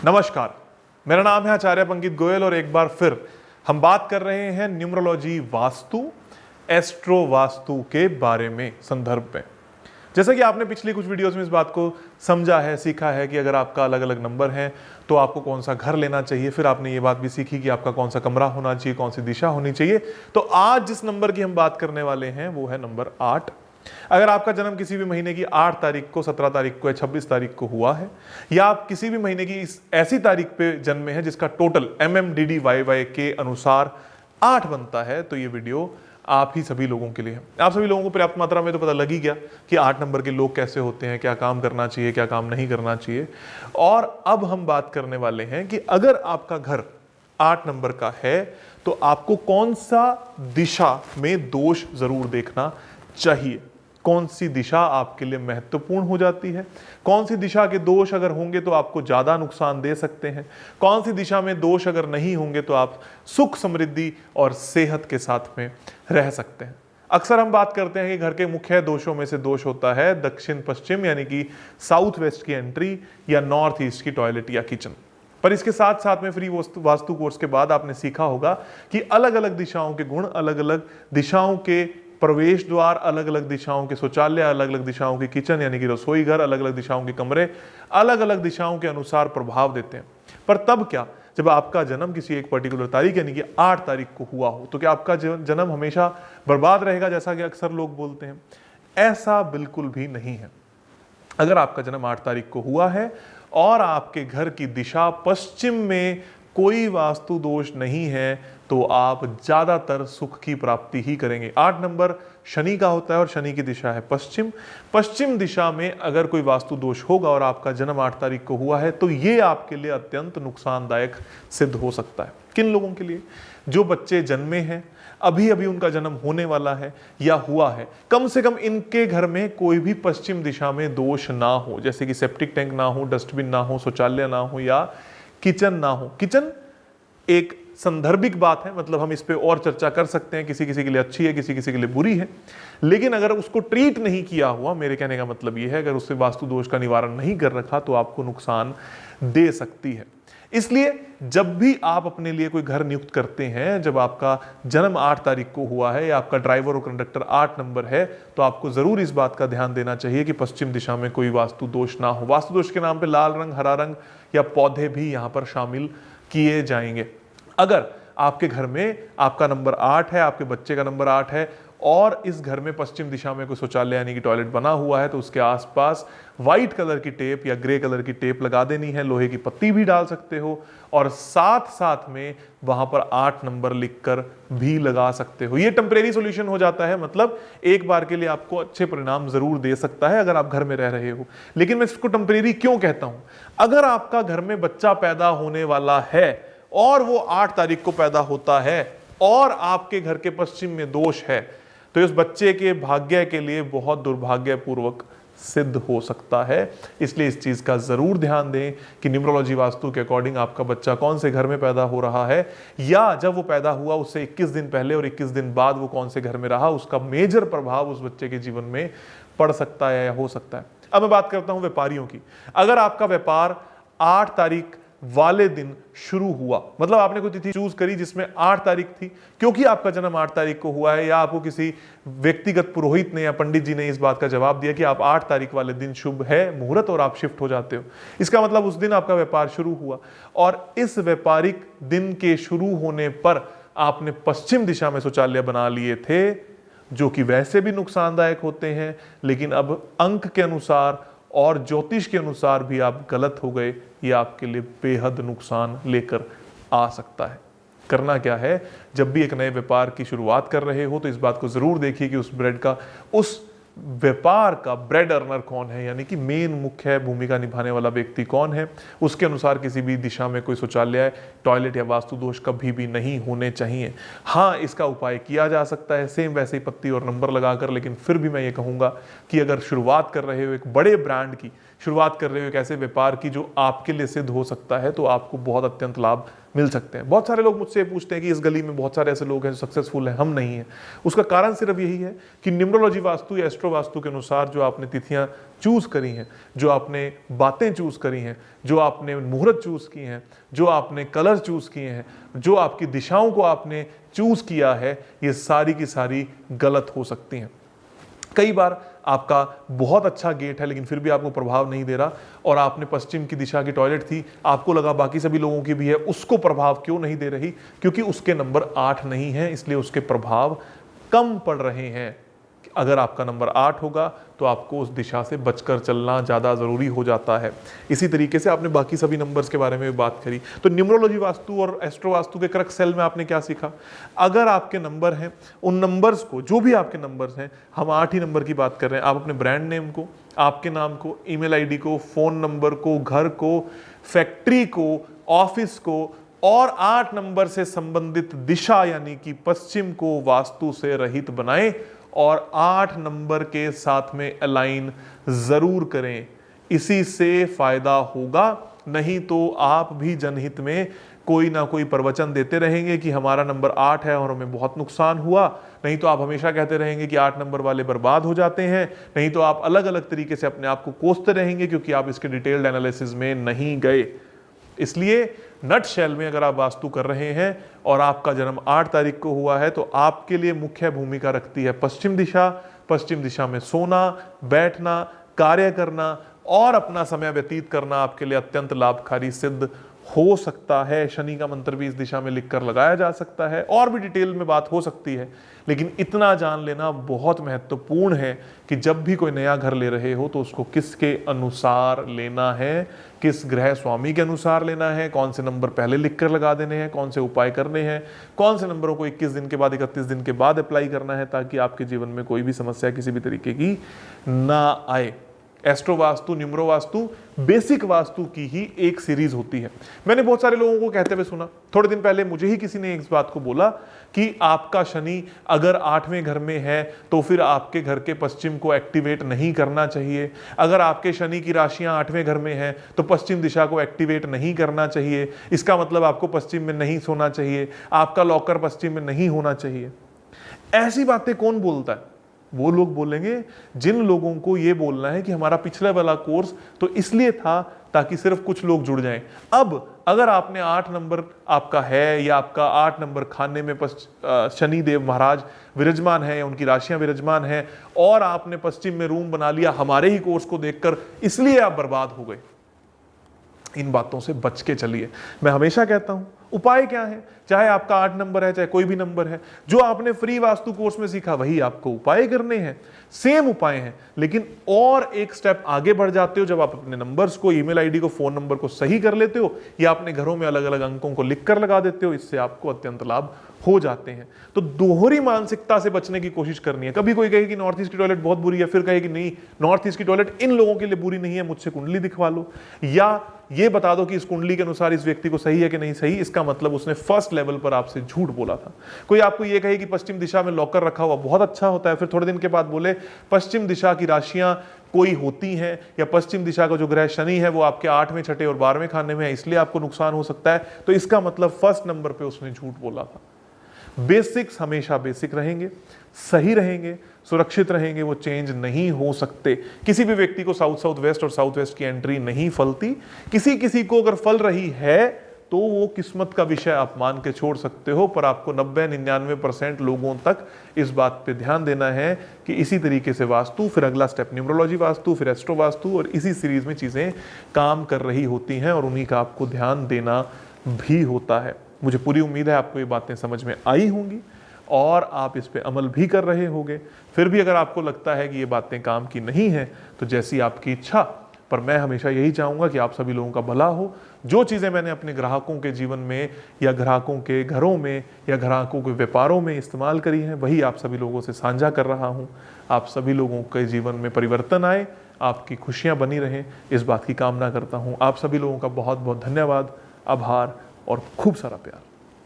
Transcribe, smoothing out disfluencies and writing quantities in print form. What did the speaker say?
नमस्कार, मेरा नाम है आचार्य पंकित गोयल और एक बार फिर हम बात कर रहे हैं न्यूमरोलॉजी वास्तु, एस्ट्रो वास्तु के बारे में संदर्भ में। जैसा कि आपने पिछली कुछ वीडियोस में इस बात को समझा है, सीखा है कि अगर आपका अलग अलग नंबर है तो आपको कौन सा घर लेना चाहिए। फिर आपने ये बात भी सीखी कि आपका कौन सा कमरा होना चाहिए, कौन सी दिशा होनी चाहिए। तो आज जिस नंबर की हम बात करने वाले हैं वो है नंबर 8। अगर आपका जन्म किसी भी महीने की 8 तारीख को, 17 तारीख को या 26 तारीख को हुआ है, या आप किसी भी महीने की ऐसी तारीख पे जन्मे हैं जिसका टोटल MMDDYY के अनुसार 8 बनता है, तो ये वीडियो आप ही सभी लोगों के लिए है। आप सभी लोगों को पर्याप्त मात्रा में तो पता लग ही गया कि 8 नंबर के लोग कैसे होते हैं, क्या काम करना चाहिए, क्या काम नहीं करना चाहिए। और अब हम बात करने वाले हैं कि अगर आपका घर 8 नंबर का है तो आपको कौन सा दिशा में दोष जरूर देखना चाहिए, कौन सी दिशा आपके लिए महत्वपूर्ण हो जाती है, कौन सी दिशा के दोष अगर होंगे तो आपको ज्यादा नुकसान दे सकते हैं, कौन सी दिशा में दोष अगर नहीं होंगे तो आप सुख, समृद्धि और सेहत के साथ में रह सकते हैं। अक्सर हम बात करते हैं कि घर के मुख्य दोषों में से दोष होता है दक्षिण पश्चिम यानी कि साउथ वेस्ट की एंट्री या नॉर्थ ईस्ट की टॉयलेट या किचन। पर इसके साथ साथ में फ्री वास्तु कोर्स के बाद आपने सीखा होगा कि अलग अलग दिशाओं के गुण, अलग अलग दिशाओं के प्रवेश द्वार, अलग अलग दिशाओं के शौचालय, अलग अलग दिशाओं की किचन यानी कि रसोई घर, अलग अलग दिशाओं के कमरे अलग अलग दिशाओं के अनुसार प्रभाव देते हैं। पर तब क्या, जब आपका जन्म किसी एक पर्टिकुलर तारीख यानी कि 8 तारीख को हुआ हो तो क्या आपका जन्म हमेशा बर्बाद रहेगा, जैसा कि अक्सर लोग बोलते हैं? ऐसा बिल्कुल भी नहीं है। अगर आपका जन्म 8 तारीख को हुआ है और आपके घर की दिशा पश्चिम में कोई वास्तु दोष नहीं है तो आप ज्यादातर सुख की प्राप्ति ही करेंगे। 8 नंबर शनि का होता है और शनि की दिशा है पश्चिम। पश्चिम दिशा में अगर कोई वास्तु दोष होगा और आपका जन्म 8 तारीख को हुआ है तो ये आपके लिए अत्यंत नुकसानदायक सिद्ध हो सकता है। किन लोगों के लिए? जो बच्चे जन्मे हैं, अभी अभी उनका जन्म होने वाला है या हुआ है, कम से कम इनके घर में कोई भी पश्चिम दिशा में दोष ना हो, जैसे कि सेप्टिक टैंक ना हो, डस्टबिन ना हो, शौचालय ना हो या किचन ना हो। किचन एक संदर्भिक बात है, मतलब हम इस पे और चर्चा कर सकते हैं, किसी किसी के लिए अच्छी है, किसी किसी के लिए बुरी है। लेकिन अगर उसको ट्रीट नहीं किया हुआ, मेरे कहने का मतलब यह है अगर उससे वास्तु दोष का निवारण नहीं कर रखा तो आपको नुकसान दे सकती है। इसलिए जब भी आप अपने लिए कोई घर नियुक्त करते हैं, जब आपका जन्म 8 तारीख को हुआ है या आपका ड्राइवर और कंडक्टर 8 नंबर है, तो आपको जरूर इस बात का ध्यान देना चाहिए कि पश्चिम दिशा में कोई वास्तु दोष ना हो। वास्तु दोष के नाम पे लाल रंग, हरा रंग या पौधे भी यहां पर शामिल किए जाएंगे। अगर आपके घर में आपका नंबर 8 है, आपके बच्चे का नंबर 8 है और इस घर में पश्चिम दिशा में कोई शौचालय यानी कि टॉयलेट बना हुआ है तो उसके आसपास व्हाइट कलर की टेप या ग्रे कलर की टेप लगा देनी है। लोहे की पत्ती भी डाल सकते हो और साथ साथ में वहां पर 8 नंबर लिखकर भी लगा सकते हो। ये टेम्परेरी सॉल्यूशन हो जाता है, मतलब एक बार के लिए आपको अच्छे परिणाम जरूर दे सकता है अगर आप घर में रह रहे हो। लेकिन मैं इसको टेम्परेरी क्यों कहता हूं? अगर आपका घर में बच्चा पैदा होने वाला है और वो 8 तारीख को पैदा होता है और आपके घर के पश्चिम में दोष है तो इस बच्चे के भाग्य के लिए बहुत दुर्भाग्यपूर्वक सिद्ध हो सकता है। इसलिए इस चीज का जरूर ध्यान दें कि न्यूमरोलॉजी वास्तु के अकॉर्डिंग आपका बच्चा कौन से घर में पैदा हो रहा है, या जब वो पैदा हुआ उससे 21 दिन पहले और 21 दिन बाद वो कौन से घर में रहा, उसका मेजर प्रभाव उस बच्चे के जीवन में पड़ सकता है या हो सकता है। अब मैं बात करता हूं व्यापारियों की। अगर आपका व्यापार 8 तारीख वाले दिन शुरू हुआ, मतलब आपने कोई तिथि चूज करी जिसमें 8 तारीख थी, क्योंकि आपका जन्म 8 तारीख को हुआ है या आपको किसी व्यक्तिगत पुरोहित ने या पंडित जी ने इस बात का जवाब दिया कि आप 8 तारीख वाले दिन शुभ है मुहूर्त और आप शिफ्ट हो जाते हो, इसका मतलब उस दिन आपका व्यापार शुरू हुआ। और इस व्यापारिक दिन के शुरू होने पर आपने पश्चिम दिशा में शौचालय बना लिए थे, जो कि वैसे भी नुकसानदायक होते हैं, लेकिन अब अंक के अनुसार और ज्योतिष के अनुसार भी आप गलत हो गए, ये आपके लिए बेहद नुकसान लेकर आ सकता है। करना क्या है, जब भी एक नए व्यापार की शुरुआत कर रहे हो तो इस बात को जरूर देखिए कि उस व्यापार का ब्रेड अर्नर कौन है, यानी कि मेन मुख्य भूमिका निभाने वाला व्यक्ति कौन है। उसके अनुसार किसी भी दिशा में कोई शौचालय, टॉयलेट या वास्तु दोष कभी भी नहीं होने चाहिए। हाँ, इसका उपाय किया जा सकता है सेम वैसे ही पत्ती और नंबर लगाकर, लेकिन फिर भी मैं ये कहूँगा कि अगर शुरुआत कर रहे हो एक बड़े ब्रांड की, शुरुआत कर रहे हो एक ऐसे व्यापार की जो आपके लिए सिद्ध हो सकता है, तो आपको बहुत अत्यंत लाभ मिल सकते हैं। बहुत सारे लोग मुझसे पूछते हैं कि इस गली में बहुत सारे ऐसे लोग हैं जो सक्सेसफुल हैं, हम नहीं हैं। उसका कारण सिर्फ यही है कि न्यूमरोलॉजी वास्तु या एस्ट्रो वास्तु के अनुसार जो आपने तिथियां चूज करी हैं, जो आपने बातें चूज करी हैं, जो आपने मुहूर्त चूज किए हैं, जो आपने कलर चूज किए हैं, जो आपकी दिशाओं को आपने चूज किया है, ये सारी की सारी गलत हो सकती हैं। कई बार आपका बहुत अच्छा गेट है लेकिन फिर भी आपको प्रभाव नहीं दे रहा, और आपने पश्चिम की दिशा की टॉयलेट थी, आपको लगा बाकी सभी लोगों की भी है, उसको प्रभाव क्यों नहीं दे रही? क्योंकि उसके नंबर 8 नहीं है, इसलिए उसके प्रभाव कम पड़ रहे हैं। अगर आपका नंबर 8 होगा तो आपको उस दिशा से बचकर चलना ज़्यादा ज़रूरी हो जाता है। इसी तरीके से आपने बाकी सभी नंबर्स के बारे में भी बात करी। तो न्यूमरोलॉजी वास्तु और एस्ट्रो वास्तु के क्रक्स सेल में आपने क्या सीखा? अगर आपके नंबर हैं, उन नंबर्स को, जो भी आपके नंबर्स हैं, हम 8 ही नंबर की बात कर रहे हैं, आप अपने ब्रांड नेम को, आपके नाम को, ईमेल आईडी को, फ़ोन नंबर को, घर को, फैक्ट्री को, ऑफिस को और 8 नंबर से संबंधित दिशा यानी कि पश्चिम को वास्तु से रहित बनाएं और 8 नंबर के साथ में अलाइन जरूर करें। इसी से फायदा होगा, नहीं तो आप भी जनहित में कोई ना कोई प्रवचन देते रहेंगे कि हमारा नंबर 8 है और हमें बहुत नुकसान हुआ, नहीं तो आप हमेशा कहते रहेंगे कि 8 नंबर वाले बर्बाद हो जाते हैं, नहीं तो आप अलग अलग तरीके से अपने आप को कोसते रहेंगे क्योंकि आप इसके डिटेल्ड एनालिसिस में नहीं गए। इसलिए नट शेल में अगर आप वास्तु कर रहे हैं और आपका जन्म 8 तारीख को हुआ है तो आपके लिए मुख्य भूमिका रखती है पश्चिम दिशा। पश्चिम दिशा में सोना, बैठना, कार्य करना और अपना समय व्यतीत करना आपके लिए अत्यंत लाभकारी सिद्ध हो सकता है। शनि का मंत्र भी इस दिशा में लिखकर लगाया जा सकता है, और भी डिटेल में बात हो सकती है, लेकिन इतना जान लेना बहुत महत्वपूर्ण है कि जब भी कोई नया घर ले रहे हो तो उसको किसके अनुसार लेना है, किस ग्रह स्वामी के अनुसार लेना है, कौन से नंबर पहले लिखकर लगा देने हैं, कौन से उपाय करने हैं, कौन से नंबरों को 21 दिन के बाद 31 दिन के बाद अप्लाई करना है, ताकि आपके जीवन में कोई भी समस्या किसी भी तरीके की ना आए। Astro vastu, numero vastu basic vastu की ही एक सीरीज होती है। मैंने बहुत सारे लोगों को कहते हुए सुना, थोड़े दिन पहले मुझे ही किसी ने इस बात को बोला कि आपका शनि अगर 8वें घर में है तो फिर आपके घर के पश्चिम को एक्टिवेट नहीं करना चाहिए। अगर आपके शनि की राशियां 8वें घर में हैं तो पश्चिम दिशा को एक्टिवेट नहीं करना चाहिए, इसका मतलब आपको पश्चिम में नहीं सोना चाहिए, आपका लॉकर पश्चिम में नहीं होना चाहिए। ऐसी बातें कौन बोलता है? वो लोग बोलेंगे जिन लोगों को ये बोलना है कि हमारा पिछले वाला कोर्स तो इसलिए था ताकि सिर्फ कुछ लोग जुड़ जाएं। अब अगर आपने 8 नंबर आपका है या आपका 8 नंबर खाने में शनि देव महाराज विराजमान है या उनकी राशियां विराजमान है और आपने पश्चिम में रूम बना लिया हमारे ही कोर्स को देखकर, इसलिए आप बर्बाद हो गए। इन बातों से बच के चलिए। मैं हमेशा कहता हूं उपाय क्या है, चाहे आपका 8 नंबर है चाहे कोई भी नंबर है, जो आपने फ्री वास्तु कोर्स में सीखा वही आपको उपाय करने हैं, सेम उपाय हैं, लेकिन और एक स्टेप आगे बढ़ जाते हो जब आप अपने नंबर्स को, ईमेल आईडी को, फोन नंबर को सही कर लेते हो या अपने घरों में अलग अलग अंकों को लिख कर लगा देते हो। इससे आपको अत्यंत लाभ हो जाते हैं। तो दोहरी मानसिकता से बचने की कोशिश करनी है। कभी कोई कहे कि नॉर्थ ईस्ट की टॉयलेट बहुत बुरी है, फिर कहे कि नहीं नॉर्थ ईस्ट की टॉयलेट इन लोगों के लिए बुरी नहीं है, मुझसे कुंडली दिखवा लो, या ये बता दो कि इस कुंडली के अनुसार इस व्यक्ति को सही है कि नहीं सही, इसका मतलब उसने फर्स्ट लेवल पर आपसे झूठ बोला था। कोई आपको ये कहे कि पश्चिम दिशा में लॉकर रखा हुआ बहुत अच्छा होता है, फिर थोड़े दिन के बाद बोले पश्चिम दिशा की राशियां कोई होती हैं या पश्चिम दिशा का जो ग्रह शनि है वो आपके 8वें, 6ठे और 12वें खाने में है, इसलिए आपको नुकसान हो सकता है, तो इसका मतलब फर्स्ट नंबर पे उसने झूठ बोला था। बेसिक्स हमेशा बेसिक रहेंगे, सही रहेंगे, सुरक्षित रहेंगे, वो चेंज नहीं हो सकते। किसी भी व्यक्ति को साउथ साउथ वेस्ट और साउथ वेस्ट की एंट्री नहीं फलती। किसी किसी को अगर फल रही है तो वो किस्मत का विषय आप मान के छोड़ सकते हो, पर आपको 90-99% लोगों तक इस बात पे ध्यान देना है कि इसी तरीके से वास्तु, फिर अगला स्टेप न्यूमरोलॉजी वास्तु, फिर एस्ट्रो वास्तु, और इसी सीरीज में चीजें काम कर रही होती हैं और उन्हीं का आपको ध्यान देना भी होता है। मुझे पूरी उम्मीद है आपको ये बातें समझ में आई होंगी और आप इस पे अमल भी कर रहे होंगे। फिर भी अगर आपको लगता है कि ये बातें काम की नहीं है तो जैसी आपकी इच्छा, पर मैं हमेशा यही चाहूँगा कि आप सभी लोगों का भला हो। जो चीज़ें मैंने अपने ग्राहकों के जीवन में या ग्राहकों के घरों में या ग्राहकों के व्यापारों में इस्तेमाल करी हैं वही आप सभी लोगों से साझा कर रहा हूँ। आप सभी लोगों के जीवन में परिवर्तन आए, आपकी खुशियाँ बनी रहें, इस बात की कामना करता हूँ। आप सभी लोगों का बहुत बहुत धन्यवाद, आभार और खूब सारा प्यार।